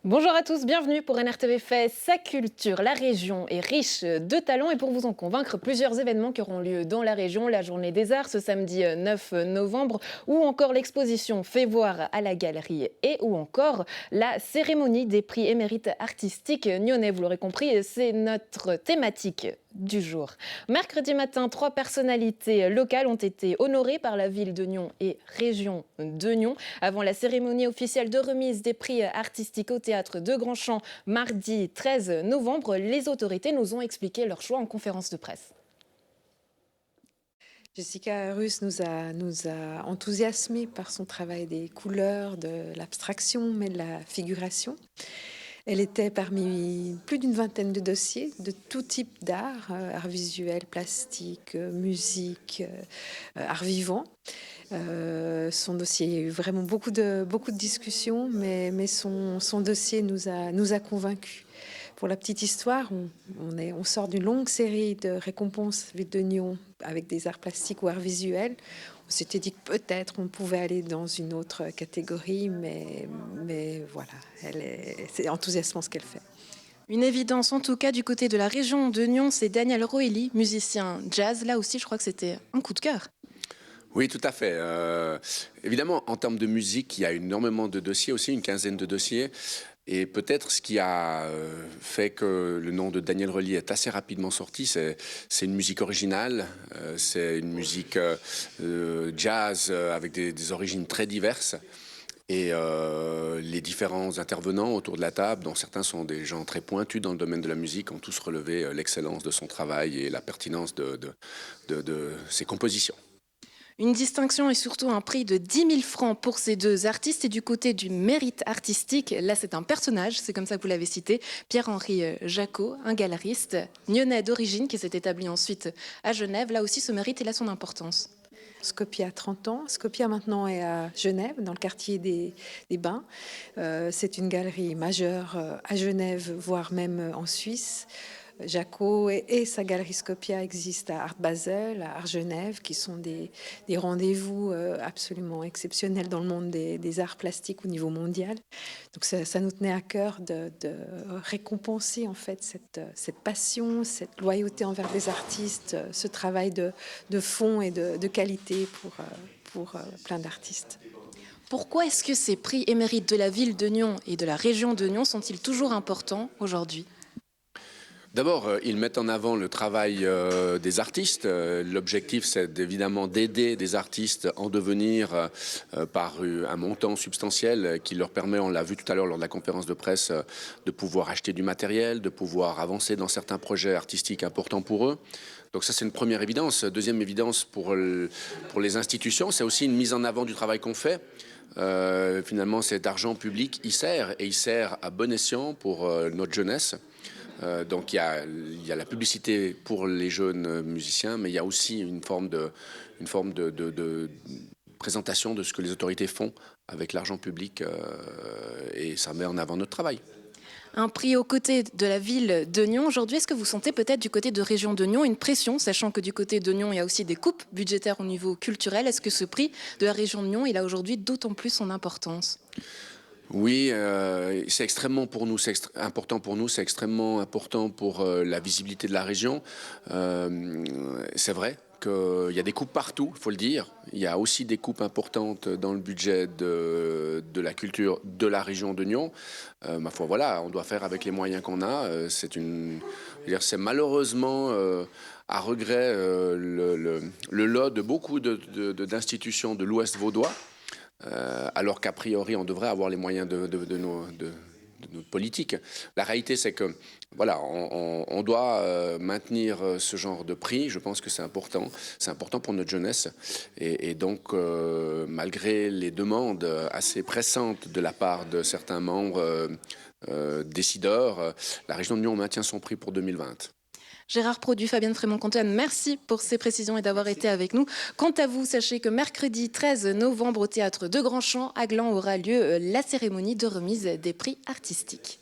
Bonjour à tous, bienvenue pour NRTV fait sa culture. La région est riche de talents et pour vous en convaincre, plusieurs événements qui auront lieu dans la région. La Journée des Arts ce samedi 9 novembre ou encore l'exposition Fait voir à la galerie et ou encore la cérémonie des prix émérites artistiques nyonnais. Vous l'aurez compris, c'est notre thématique du jour. Mercredi matin, 3 personnalités locales ont été honorées par la ville de Nyon et région de Nyon avant la cérémonie officielle de remise des prix artistiques au théâtre de Grandchamp mardi 13 novembre. Les autorités nous ont expliqué leur choix en conférence de presse. Jessica Russe nous a enthousiasmés par son travail des couleurs, de l'abstraction, mais de la figuration. Elle était parmi plus d'une vingtaine de dossiers de tout type d'art, art visuel, plastique, musique, art vivant. Son dossier, il y a eu vraiment beaucoup de discussions, mais son dossier nous a convaincus. Pour la petite histoire, on sort d'une longue série de récompenses Ville de Nyon avec des arts plastiques ou arts visuels. On s'était dit que peut-être on pouvait aller dans une autre catégorie, mais voilà, c'est enthousiasmant ce qu'elle fait. Une évidence en tout cas du côté de la région de Nyon, c'est Daniel Roelli, musicien jazz. Là aussi, je crois que c'était un coup de cœur. Oui, tout à fait. Évidemment, en termes de musique, il y a énormément de dossiers aussi, une quinzaine de dossiers. Et peut-être ce qui a fait que le nom de Daniel Roelli est assez rapidement sorti, c'est une musique originale, c'est une musique jazz avec des origines très diverses. Et les différents intervenants autour de la table, dont certains sont des gens très pointus dans le domaine de la musique, ont tous relevé l'excellence de son travail et la pertinence de ses compositions. Une distinction et surtout un prix de 10 000 francs pour ces deux artistes. Et du côté du mérite artistique, là c'est un personnage, c'est comme ça que vous l'avez cité, Pierre-Henri Jacot, un galeriste nyonnais d'origine qui s'est établi ensuite à Genève. Là aussi ce mérite et là son importance. Scopia a 30 ans. Scopia maintenant est à Genève, dans le quartier des Bains. C'est une galerie majeure à Genève, voire même en Suisse. Jaco et sa galerie Scopia existent à Art Basel, à Art Genève, qui sont des rendez-vous absolument exceptionnels dans le monde des arts plastiques au niveau mondial. Donc ça nous tenait à cœur de récompenser en fait cette passion, cette loyauté envers les artistes, ce travail de fond et de qualité pour plein d'artistes. Pourquoi est-ce que ces prix émérites de la ville de Nyon et de la région de Nyon sont-ils toujours importants aujourd'hui ? D'abord, ils mettent en avant le travail des artistes. L'objectif, c'est évidemment d'aider des artistes en devenir par un montant substantiel qui leur permet, on l'a vu tout à l'heure lors de la conférence de presse, de pouvoir acheter du matériel, de pouvoir avancer dans certains projets artistiques importants pour eux. Donc ça, c'est une première évidence. Deuxième évidence pour les institutions, c'est aussi une mise en avant du travail qu'on fait. Finalement, cet argent public, il sert à bon escient pour notre jeunesse. Donc il y a la publicité pour les jeunes musiciens, mais il y a aussi une forme de présentation de ce que les autorités font avec l'argent public et ça met en avant notre travail. Un prix aux côtés de la ville de Nyon. Aujourd'hui, est-ce que vous sentez peut-être du côté de région de Nyon une pression, sachant que du côté de Nyon, il y a aussi des coupes budgétaires au niveau culturel. Est-ce que ce prix de la région de Nyon, il a aujourd'hui d'autant plus son importance ? Oui, c'est extrêmement pour nous, important pour nous, c'est extrêmement important pour la visibilité de la région. C'est vrai qu'il y a des coupes partout, il faut le dire. Il y a aussi des coupes importantes dans le budget de la culture de la région de Nyon. Ma foi, voilà, on doit faire avec les moyens qu'on a. C'est malheureusement à regret le lot de beaucoup d'institutions de l'Ouest vaudois. Alors qu'a priori on devrait avoir les moyens de notre politique. La réalité c'est que voilà, on doit maintenir ce genre de prix. Je pense que c'est important pour notre jeunesse et donc malgré les demandes assez pressantes de la part de certains membres décideurs, la région de Nyon maintient son prix pour 2020. Gérard Produit, Fabienne Frémont-Containe, merci pour ces précisions et d'avoir été avec nous. Quant à vous, sachez que mercredi 13 novembre au théâtre de Grandchamp à Gland aura lieu la cérémonie de remise des prix artistiques.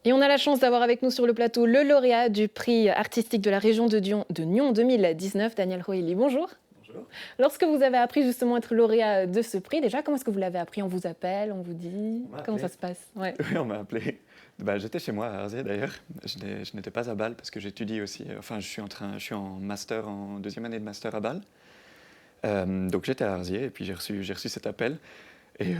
Et on a la chance d'avoir avec nous sur le plateau le lauréat du prix artistique de la région de Nyon 2019, Daniel Roelli. Bonjour. Bonjour. Lorsque vous avez appris justement à être lauréat de ce prix, déjà, comment est-ce que vous l'avez appris? On vous appelle, on vous dit? On m'a Comment ça appelé. se passe? Ouais. Oui, on m'a appelé. J'étais chez moi à Arzier d'ailleurs. Je n'étais pas à Bâle parce que j'étudie aussi. Enfin, je suis en master, en deuxième année de master à Bâle. Donc j'étais à Arzier et puis j'ai reçu cet appel. Et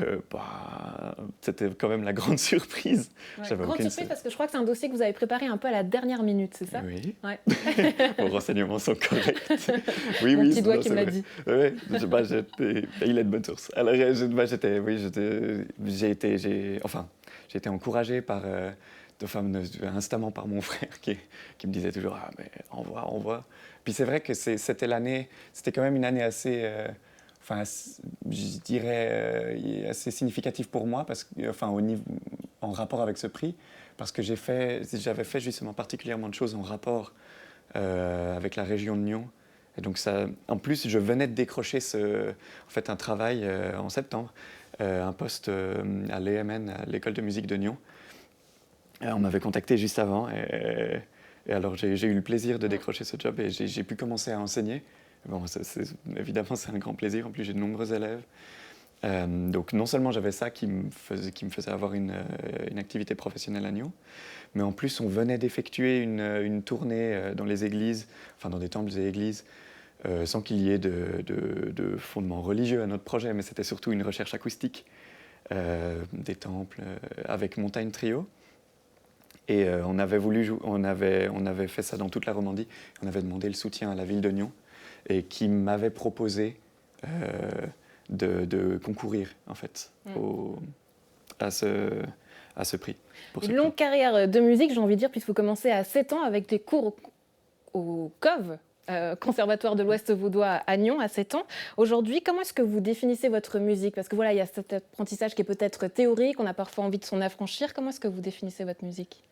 c'était quand même la grande surprise. Ouais. J'avais Grande aucune... surprise parce que je crois que c'est un dossier que vous avez préparé un peu à la dernière minute, c'est ça? Oui, Ouais. vos renseignements sont corrects. Oui, Mon oui, petit doigt non, qui c'est me l'a vrai. dit. Oui, il est de bonne source. Alors, j'ai été encouragé par, instamment par mon frère qui me disait toujours, ah, mais envoie. Puis c'est vrai que c'était quand même une année assez, je dirais, assez significative pour moi, en rapport avec ce prix, parce que j'avais fait justement particulièrement de choses en rapport avec la région de Nyon. Et donc ça, en plus, je venais de décrocher un travail en septembre, un poste à l'EMN, à l'école de musique de Nyon. On m'avait contacté juste avant et alors j'ai eu le plaisir de décrocher ce job et j'ai pu commencer à enseigner. Bon, évidemment, c'est un grand plaisir. En plus, j'ai de nombreux élèves. Donc non seulement j'avais ça qui me faisait avoir une activité professionnelle à Nyon, mais en plus on venait d'effectuer une tournée dans les églises, enfin dans des temples et églises, sans qu'il y ait de fondement religieux à notre projet, mais c'était surtout une recherche acoustique des temples avec Montagne Trio. Et on avait fait ça dans toute la Romandie. On avait demandé le soutien à la ville de Nyon et qui m'avait proposé de concourir en fait à ce prix. Une longue carrière de musique, j'ai envie de dire, puisque vous commencez à 7 ans avec des cours au COV, Conservatoire de l'Ouest Vaudois à Nyon, à 7 ans. Aujourd'hui, comment est-ce que vous définissez votre musique? Parce que voilà, il y a cet apprentissage qui est peut-être théorique, on a parfois envie de s'en affranchir. Comment est-ce que vous définissez votre musique?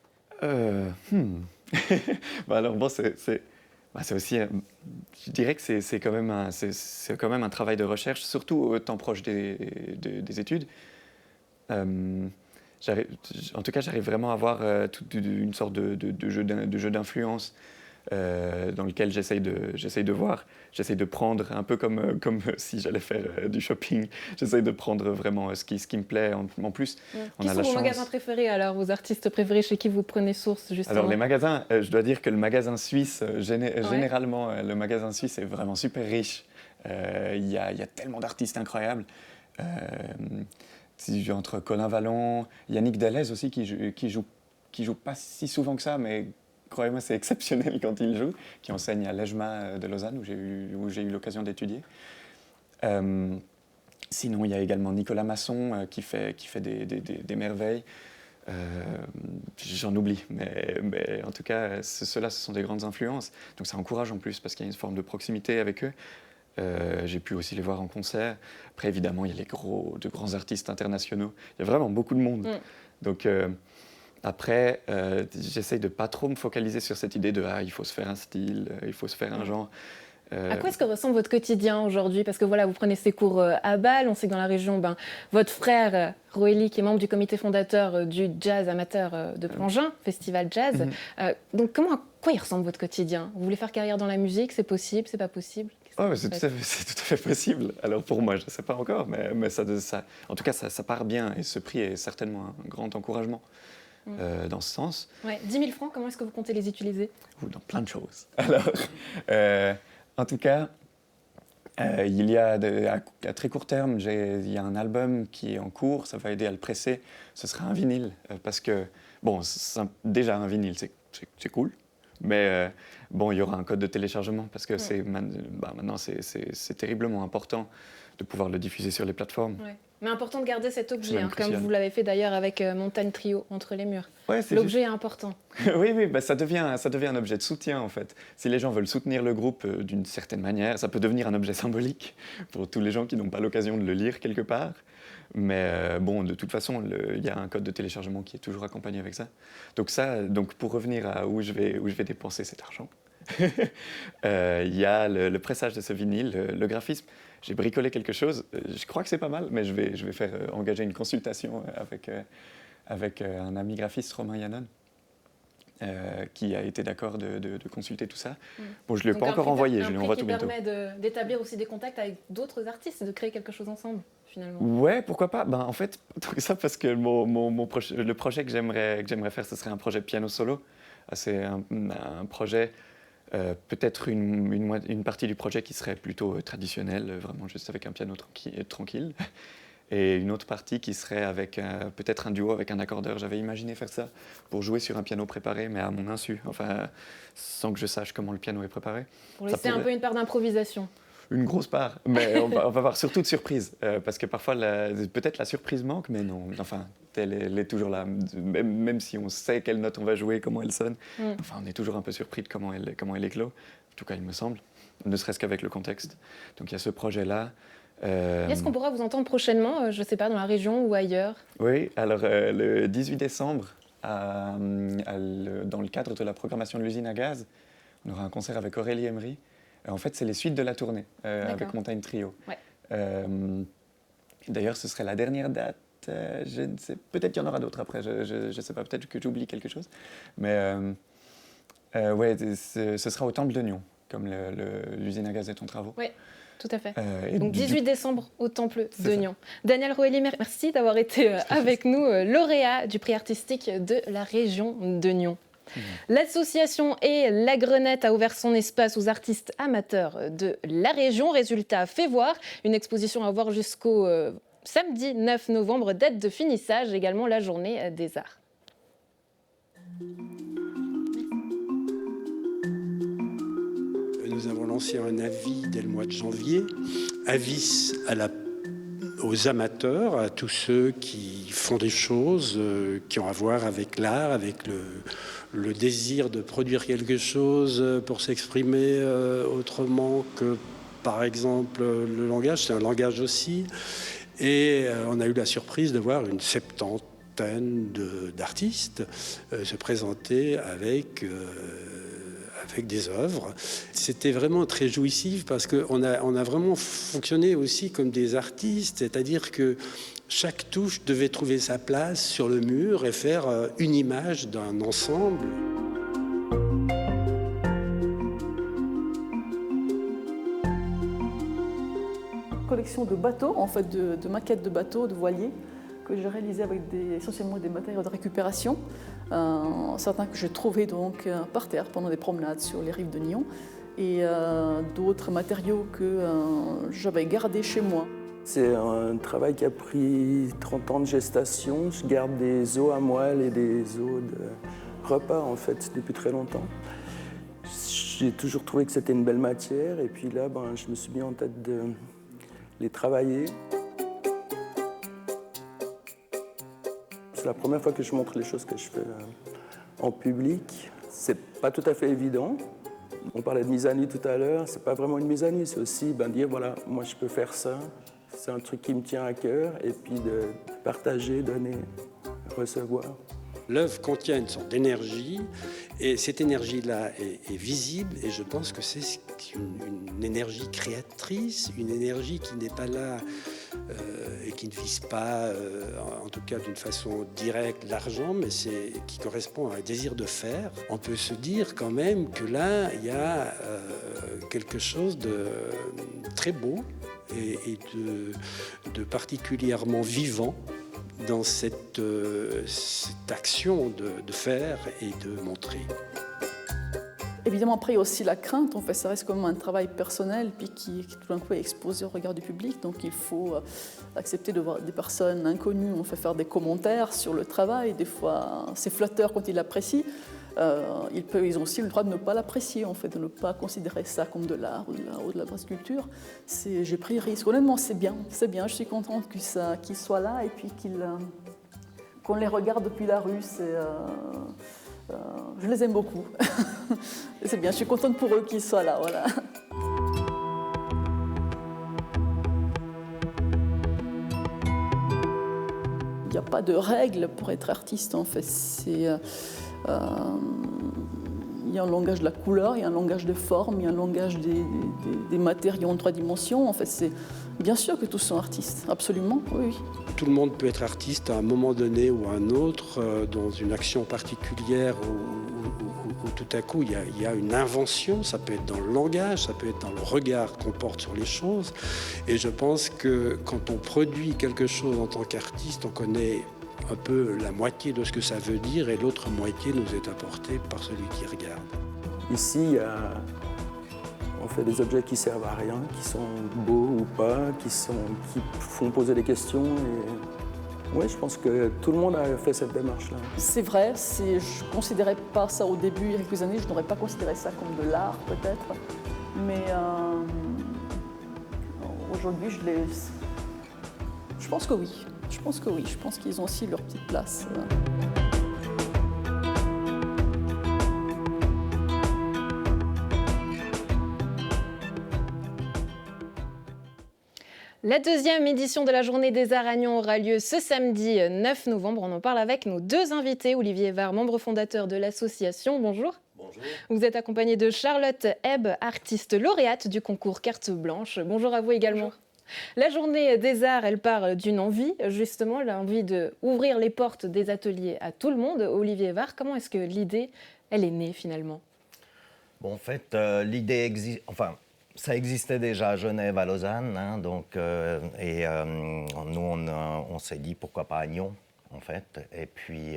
Alors bon, c'est aussi, je dirais que c'est quand même un travail de recherche, surtout au temps proche des études. En tout cas, j'arrive vraiment à avoir une sorte de jeu d'influence dans lequel j'essaye de voir, j'essaye de prendre, un peu comme si j'allais faire du shopping, j'essaye de prendre vraiment ce qui me plaît. En plus, on Qui a sont la vos chance... magasins préférés alors, vos artistes préférés, chez qui vous prenez source justement? Alors les magasins, je dois dire que le magasin suisse, généralement, le magasin suisse est vraiment super riche. Il y a tellement d'artistes incroyables. Entre Colin Vallon, Yannick Delez aussi qui joue pas si souvent que ça, mais croyez-moi, c'est exceptionnel quand il joue, qui enseigne à l'EJMA de Lausanne, où j'ai eu l'occasion d'étudier. Sinon, il y a également Nicolas Masson qui fait des merveilles. J'en oublie, mais en tout cas, ceux-là, ce sont des grandes influences. Donc ça encourage en plus, parce qu'il y a une forme de proximité avec eux. J'ai pu aussi les voir en concert. Après, évidemment, il y a de grands artistes internationaux. Il y a vraiment beaucoup de monde. Donc... Après, j'essaye de pas trop me focaliser sur cette idée de il faut se faire un style, il faut se faire un genre. À quoi est-ce que ressemble votre quotidien aujourd'hui? Parce que voilà, vous prenez ces cours à Bâle, on sait que dans la région, votre frère Roélie, qui est membre du comité fondateur du jazz amateur de Plangin, Festival Jazz. Donc à quoi il ressemble votre quotidien? Vous voulez faire carrière dans la musique? C'est possible? C'est pas possible? C'est tout à fait possible. Alors pour moi, je ne sais pas encore, mais ça, en tout cas, ça part bien et ce prix est certainement un grand encouragement. Dans ce sens. Ouais. 10 000 francs, comment est-ce que vous comptez les utiliser? Dans plein de choses. Alors, en tout cas, il y a à très court terme, il y a un album qui est en cours, ça va aider à le presser. Ce sera un vinyle, parce que, déjà un vinyle, c'est cool, mais il y aura un code de téléchargement, parce que maintenant, c'est terriblement important de pouvoir le diffuser sur les plateformes. Ouais. Mais important de garder cet objet, comme crucial. vous l'avez fait d'ailleurs avec Montagne Trio, Entre les murs. Ouais, l'objet est important. Oui, ça devient un objet de soutien en fait. Si les gens veulent soutenir le groupe d'une certaine manière, ça peut devenir un objet symbolique pour tous les gens qui n'ont pas l'occasion de le lire quelque part. Mais de toute façon, il y a un code de téléchargement qui est toujours accompagné avec ça. Donc pour revenir à où je vais dépenser cet argent, il y a le pressage de ce vinyle, le graphisme. J'ai bricolé quelque chose, je crois que c'est pas mal, mais je vais faire engager une consultation avec un ami graphiste, Romain Yannon. qui a été d'accord de consulter tout ça. Bon, je ne l'ai pas encore envoyé, je lui envoie tout bientôt. Un prix qui permet d'établir aussi des contacts avec d'autres artistes, de créer quelque chose ensemble, finalement. Ouais, pourquoi pas. En fait, pas tant que ça, parce que le projet que j'aimerais faire, ce serait un projet de piano solo. C'est un projet, peut-être une partie du projet qui serait plutôt traditionnelle, vraiment juste avec un piano tranquille. Et une autre partie qui serait avec peut-être un duo avec un accordeur. J'avais imaginé faire ça pour jouer sur un piano préparé, mais à mon insu, enfin, sans que je sache comment le piano est préparé. Pour laisser un peu une part d'improvisation. Une grosse part, mais on va avoir surtout de surprises, parce que parfois, peut-être la surprise manque, mais non, enfin, elle est toujours là, même si on sait quelle note on va jouer, comment elle sonne, enfin, on est toujours un peu surpris de comment elle éclot, en tout cas, il me semble, ne serait-ce qu'avec le contexte. Donc il y a ce projet-là. Est-ce qu'on pourra vous entendre prochainement, je ne sais pas, dans la région ou ailleurs? Oui, alors le 18 décembre, dans le cadre de la programmation de l'usine à gaz, on aura un concert avec Aurélie Emery. En fait, c'est les suites de la tournée avec Montagne Trio. Ouais. D'ailleurs, ce serait la dernière date. Je ne sais, peut-être qu'il y en aura d'autres après. Je ne sais pas, peut-être que j'oublie quelque chose. Mais ouais, ce sera au Temple de Nyon, comme l'usine à gaz est en travaux. Ouais. Tout à fait. Donc 18 décembre au Temple de Nyon. Daniel Roelli, merci d'avoir été avec nous, lauréat du prix artistique de la région de Nyon. L'association Et la Grenette a ouvert son espace aux artistes amateurs de la région. Résultat, fait voir. Une exposition à voir jusqu'au samedi 9 novembre, date de finissage, également la journée des arts. Nous avons lancé un avis dès le mois de janvier, avis aux amateurs, à tous ceux qui font des choses qui ont à voir avec l'art, avec le désir de produire quelque chose pour s'exprimer autrement que, par exemple, le langage. C'est un langage aussi. Et on a eu la surprise de voir une septantaine d'artistes se présenter avec des œuvres. C'était vraiment très jouissif parce qu'on a vraiment fonctionné aussi comme des artistes, c'est-à-dire que chaque touche devait trouver sa place sur le mur et faire une image d'un ensemble. Collection de bateaux, en fait, de maquettes de bateaux, de voiliers, que j'ai réalisé avec essentiellement des matériaux de récupération, certains que j'ai trouvés donc par terre pendant des promenades sur les rives de Nyon, et d'autres matériaux que j'avais gardés chez moi. C'est un travail qui a pris 30 ans de gestation. Je garde des os à moelle et des os de repas en fait depuis très longtemps. J'ai toujours trouvé que c'était une belle matière et puis là je me suis mis en tête de les travailler. C'est la première fois que je montre les choses que je fais en public. C'est pas tout à fait évident. On parlait de mise à nu tout à l'heure. C'est pas vraiment une mise à nu, c'est aussi dire voilà, moi je peux faire ça. C'est un truc qui me tient à cœur et puis de partager, donner, recevoir. L'œuvre contient une sorte d'énergie et cette énergie-là est visible et je pense que c'est une énergie créatrice, une énergie qui n'est pas là et qui ne vise pas, en tout cas d'une façon directe, l'argent, mais qui correspond à un désir de faire. On peut se dire quand même que là, il y a quelque chose de très beau et de particulièrement vivant dans cette action de faire et de montrer. Évidemment, après, il y a aussi la crainte. En fait, ça reste comme un travail personnel puis qui tout d'un coup est exposé au regard du public. Donc, il faut accepter de voir des personnes inconnues. On fait faire des commentaires sur le travail. Des fois, c'est flatteur quand ils l'apprécient. Ils ont aussi le droit de ne pas l'apprécier, en fait, de ne pas considérer ça comme de l'art ou de la basse culture. J'ai pris le risque. Honnêtement, c'est bien. Je suis contente qu'ils soient là et puis qu'on les regarde depuis la rue. Je les aime beaucoup. C'est bien, je suis contente pour eux qu'ils soient là. Voilà. Il n'y a pas de règle pour être artiste, en fait. Il y a un langage de la couleur, il y a un langage de forme, il y a un langage des matériaux en 3 dimensions. En fait, c'est bien sûr que tous sont artistes, absolument, oui. Tout le monde peut être artiste à un moment donné ou à un autre, dans une action particulière où tout à coup il y a une invention, ça peut être dans le langage, ça peut être dans le regard qu'on porte sur les choses. Et je pense que quand on produit quelque chose en tant qu'artiste, on connaît un peu la moitié de ce que ça veut dire et l'autre moitié nous est apportée par celui qui regarde. Ici, on fait des objets qui servent à rien, qui sont beaux ou pas, qui font poser des questions. Oui, je pense que tout le monde a fait cette démarche-là. C'est vrai, je ne considérais pas ça au début, il y a quelques années, je n'aurais pas considéré ça comme de l'art peut-être. Mais aujourd'hui, je pense que oui. Je pense que oui, je pense qu'ils ont aussi leur petite place. La deuxième édition de la Journée des Arts à Nyon aura lieu ce samedi 9 novembre. On en parle avec nos deux invités. Olivier Var, membre fondateur de l'association. Bonjour. Bonjour. Vous êtes accompagné de Charlotte Hebb, artiste lauréate du concours Carte Blanche. Bonjour à vous également. Bonjour. La Journée des Arts, elle parle d'une envie, justement, l'envie d'ouvrir les portes des ateliers à tout le monde. Olivier Var, comment est-ce que l'idée, elle est née finalement? Bon, en fait, l'idée existe... Enfin, ça existait déjà à Genève, à Lausanne, hein, donc, nous, on s'est dit pourquoi pas à Nyon, en fait. Et puis,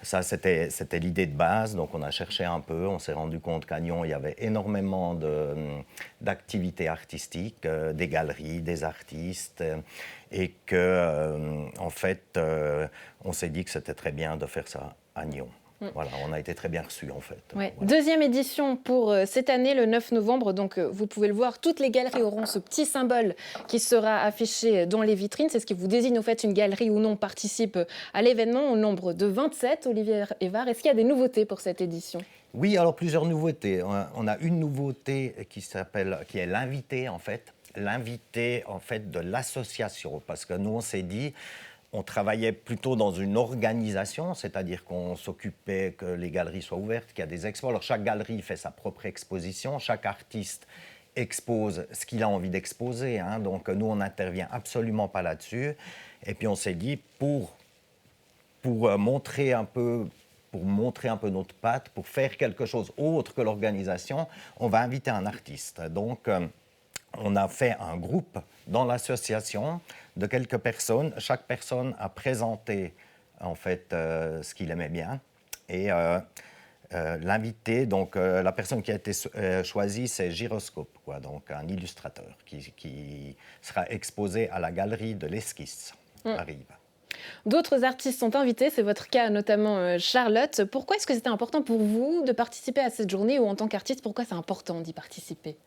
ça, c'était l'idée de base. Donc, on a cherché un peu. On s'est rendu compte qu'à Nyon, il y avait énormément d'activités artistiques, des galeries, des artistes. Et que, en fait, on s'est dit que c'était très bien de faire ça à Nyon. Voilà, on a été très bien reçus en fait. Ouais. Voilà. Deuxième édition pour cette année, le 9 novembre. Donc, vous pouvez le voir, toutes les galeries auront ce petit symbole qui sera affiché dans les vitrines. C'est ce qui vous désigne au fait une galerie ou non participe à l'événement au nombre de 27. Olivier Var, est-ce qu'il y a des nouveautés pour cette édition? Oui, alors plusieurs nouveautés. On a une nouveauté qui est l'invité en fait. L'invité en fait de l'association. Parce que nous, on s'est dit... On travaillait plutôt dans une organisation, c'est-à-dire qu'on s'occupait que les galeries soient ouvertes, qu'il y a des expos. Alors chaque galerie fait sa propre exposition, chaque artiste expose ce qu'il a envie d'exposer, hein. Donc nous, on n'intervient absolument pas là-dessus. Et puis on s'est dit, pour montrer un peu notre patte, pour faire quelque chose autre que l'organisation, on va inviter un artiste. Donc on a fait un groupe dans l'association de quelques personnes. Chaque personne a présenté en fait ce qu'il aimait bien. Et l'invité, donc la personne qui a été choisie, c'est Gyroscope, quoi, donc un illustrateur qui sera exposé à la galerie de l'Esquisse à Rives. D'autres artistes sont invités, c'est votre cas notamment Charlotte. Pourquoi est-ce que c'était important pour vous de participer à cette journée ou en tant qu'artiste, pourquoi c'est important d'y participer?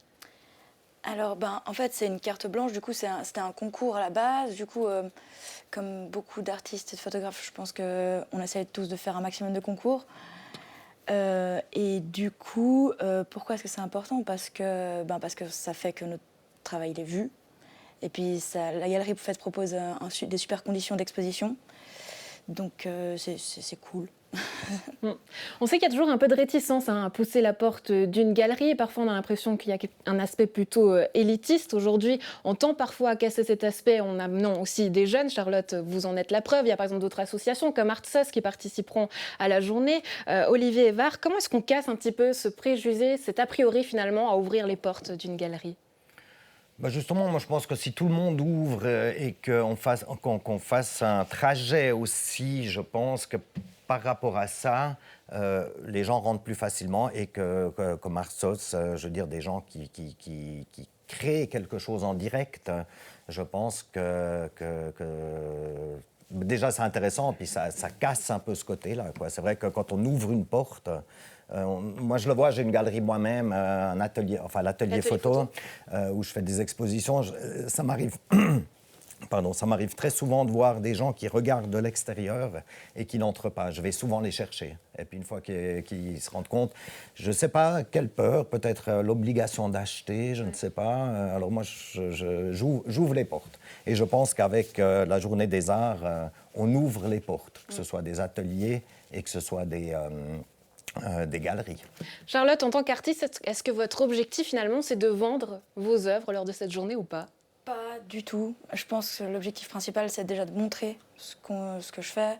Alors, en fait, c'est une carte blanche. Du coup, c'était un concours à la base. Du coup, comme beaucoup d'artistes et de photographes, je pense qu'on essaie tous de faire un maximum de concours. Et du coup, pourquoi est-ce que c'est important? Parce que ça fait que notre travail est vu. Et puis, la galerie en fait, propose des super conditions d'exposition. Donc, c'est cool. On sait qu'il y a toujours un peu de réticence à pousser la porte d'une galerie et parfois on a l'impression qu'il y a un aspect plutôt élitiste. Aujourd'hui, on tend parfois à casser cet aspect en amenant aussi des jeunes. Charlotte, vous en êtes la preuve. Il y a par exemple d'autres associations comme Artsos qui participeront à la journée. Olivier Var, comment est-ce qu'on casse un petit peu ce préjugé, cet a priori finalement à ouvrir les portes d'une galerie? Justement, moi je pense que si tout le monde ouvre et qu'on fasse un trajet aussi, je pense que par rapport à ça, les gens rentrent plus facilement et comme Artsos, je veux dire, des gens qui créent quelque chose en direct, je pense que déjà c'est intéressant, puis ça casse un peu ce côté-là, quoi. C'est vrai que quand on ouvre une porte... moi, je le vois, j'ai une galerie moi-même, un atelier, enfin l'atelier photo, où je fais des expositions. Ça m'arrive très souvent de voir des gens qui regardent de l'extérieur et qui n'entrent pas. Je vais souvent les chercher. Et puis une fois qu'ils se rendent compte, je ne sais pas quelle peur, peut-être l'obligation d'acheter, je ne sais pas. Alors moi, j'ouvre les portes. Et je pense qu'avec la Journée des Arts, on ouvre les portes, que ce soit des ateliers et que ce soit des galeries. Charlotte, en tant qu'artiste, est-ce que votre objectif finalement c'est de vendre vos œuvres lors de cette journée ou pas? Pas du tout. Je pense que l'objectif principal c'est déjà de montrer ce que je fais.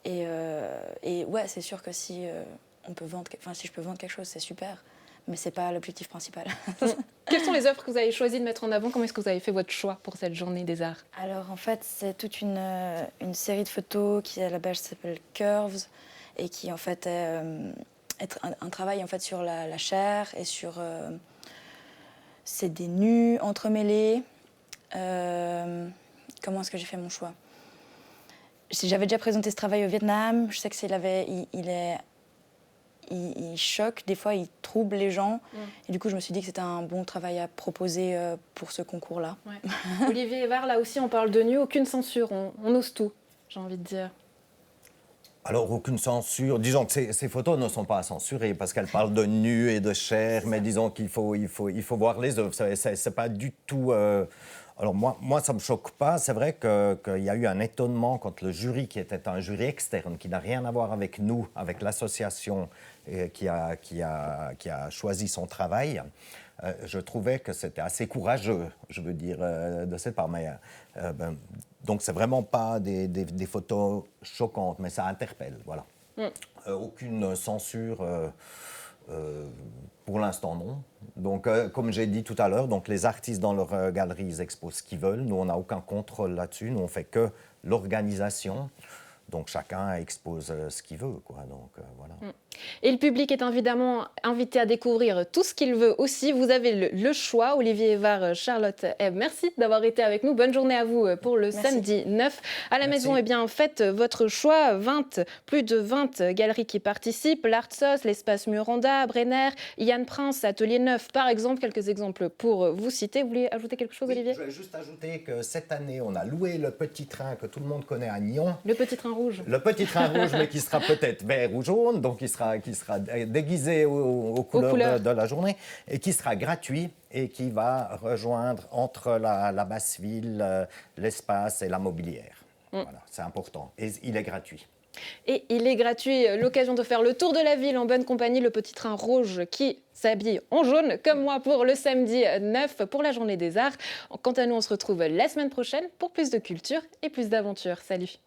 Et ouais, c'est sûr que si si je peux vendre quelque chose, c'est super. Mais ce n'est pas l'objectif principal. Quelles sont les œuvres que vous avez choisi de mettre en avant? Comment est-ce que vous avez fait votre choix pour cette journée des arts? Alors en fait, c'est toute une série de photos qui à la base s'appelle Curves et qui en fait est un travail en fait sur la chair et sur... c'est des nus entremêlés. Comment est-ce que j'ai fait mon choix? J'avais déjà présenté ce travail au Vietnam. Je sais que il choque, des fois il trouble les gens. Et du coup, je me suis dit que c'était un bon travail à proposer pour ce concours-là. Ouais. Olivier Évard, là aussi, on parle de nu, aucune censure, on ose tout, j'ai envie de dire. Alors, aucune censure. Disons que ces photos ne sont pas censurées parce qu'elles parlent de nu et de chair, mais disons qu'il faut voir les œuvres. C'est pas du tout... Alors moi, ça ne me choque pas. C'est vrai qu'il y a eu un étonnement quand le jury, qui était un jury externe, qui n'a rien à voir avec nous, avec l'association qui a choisi son travail, je trouvais que c'était assez courageux, je veux dire, de cette part. Mais, donc, c'est vraiment pas des photos choquantes, mais ça interpelle, voilà. Aucune censure... pour l'instant, non. Donc, comme j'ai dit tout à l'heure, donc les artistes dans leurs galeries, ils exposent ce qu'ils veulent. Nous, on n'a aucun contrôle là-dessus. Nous, on fait que l'organisation. Donc, chacun expose ce qu'il veut, quoi. Donc, voilà. Et le public est évidemment invité à découvrir tout ce qu'il veut aussi. Vous avez le choix. Olivier Évard, Charlotte Eve, merci d'avoir été avec nous. Bonne journée à vous pour le samedi 9. À la maison, eh bien, faites votre choix. Plus de 20 galeries qui participent. L'Artsos, l'Espace Muranda, Brenner, Yann Prince, Atelier 9, par exemple. Quelques exemples pour vous citer. Vous voulez ajouter quelque chose, Olivier? Je voulais juste ajouter que cette année, on a loué le petit train que tout le monde connaît à Nyon. Le petit train rouge. Le petit train rouge, mais qui sera peut-être vert ou jaune, donc qui sera déguisé aux couleurs de la journée, et qui sera gratuit et qui va rejoindre entre la basse-ville, l'espace et la mobilière. Voilà, c'est important. Et il est gratuit. Et il est gratuit, l'occasion de faire le tour de la ville en bonne compagnie, le petit train rouge qui s'habille en jaune, comme moi, pour le samedi 9, pour la journée des arts. Quant à nous, on se retrouve la semaine prochaine pour plus de culture et plus d'aventures. Salut!